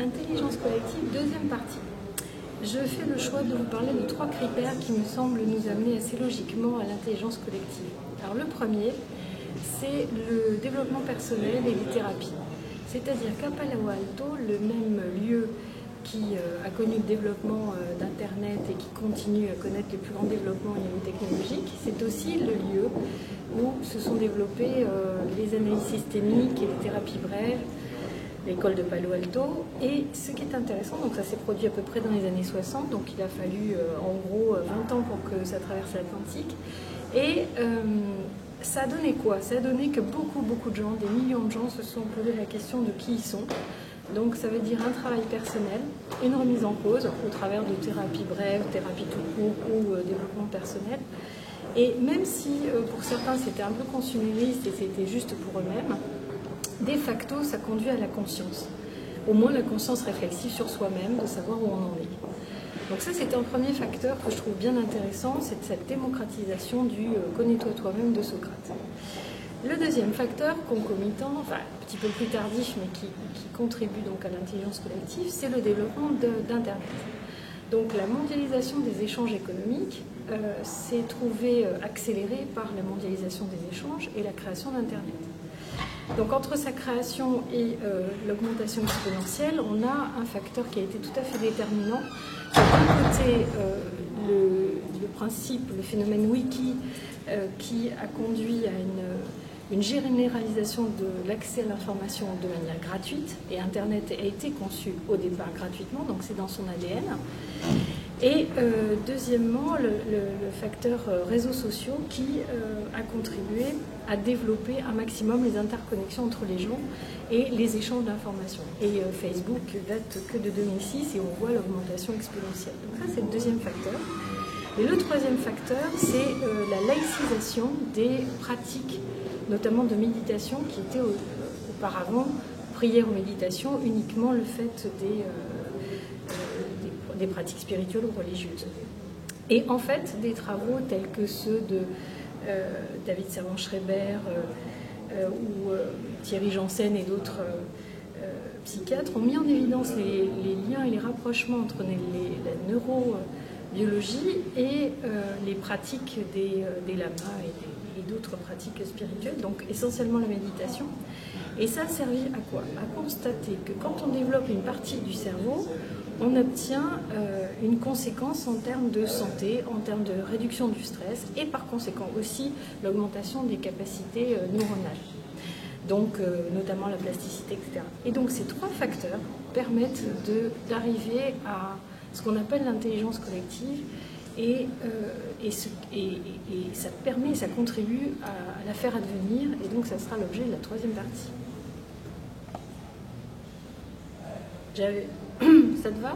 Intelligence collective, deuxième partie. Je fais le choix de vous parler de 3 critères qui me semblent nous amener assez logiquement à l'intelligence collective. Alors le premier, c'est le développement personnel et les thérapies. C'est-à-dire qu'à Palo Alto, le même lieu qui a connu le développement d'Internet et qui continue à connaître les plus grands développements au niveau technologique, c'est aussi le lieu où se sont développées les analyses systémiques et les thérapies brèves, l'école de Palo Alto. Et ce qui est intéressant, donc ça s'est produit à peu près dans les années 60, donc il a fallu en gros 20 ans pour que ça traverse l'Atlantique. Et ça a donné quoi? Ça a donné que beaucoup de gens, des millions de gens se sont posé la question de qui ils sont. Donc ça veut dire un travail personnel, une remise en cause au travers de thérapies brèves, thérapies tout court ou développement personnel. Et même si pour certains c'était un peu consumériste et c'était juste pour eux-mêmes, de facto ça conduit à la conscience. Au moins la conscience réflexive sur soi-même, de savoir où on en est. Donc ça c'était un premier facteur que je trouve bien intéressant, c'est cette démocratisation du connais-toi toi-même de Socrate. Le deuxième facteur, concomitant, enfin un petit peu plus tardif, mais qui contribue donc à l'intelligence collective, c'est le développement d'Internet. Donc la mondialisation des échanges économiques s'est trouvée accélérée par la mondialisation des échanges et la création d'Internet. Donc entre sa création et l'augmentation exponentielle, on a un facteur qui a été tout à fait déterminant. D'un côté, le principe, le phénomène wiki qui a conduit à une généralisation de l'accès à l'information de manière gratuite, et Internet a été conçu au départ gratuitement, donc c'est dans son ADN. Et deuxièmement, le facteur réseaux sociaux qui a contribué à développer un maximum les interconnexions entre les gens et les échanges d'informations. Et Facebook date que de 2006 et on voit l'augmentation exponentielle. Donc ça, c'est le deuxième facteur. Et le troisième facteur, c'est la laïcisation des pratiques, notamment de méditation, qui étaient auparavant, prière ou méditation, uniquement le fait des pratiques spirituelles ou religieuses. Et en fait, des travaux tels que ceux de David Servan-Schreiber ou Thierry Janssen et d'autres psychiatres ont mis en évidence les liens et les rapprochements entre la neurobiologie et les pratiques des lamas et d'autres pratiques spirituelles, donc essentiellement la méditation. Et ça a servi à quoi? À constater que quand on développe une partie du cerveau, on obtient une conséquence en termes de santé, en termes de réduction du stress et par conséquent aussi l'augmentation des capacités neuronales, donc notamment la plasticité, etc. Et donc ces 3 facteurs permettent d'arriver à ce qu'on appelle l'intelligence collective et ça permet, ça contribue à la faire advenir et donc ça sera l'objet de la 3e partie. Ça te va ?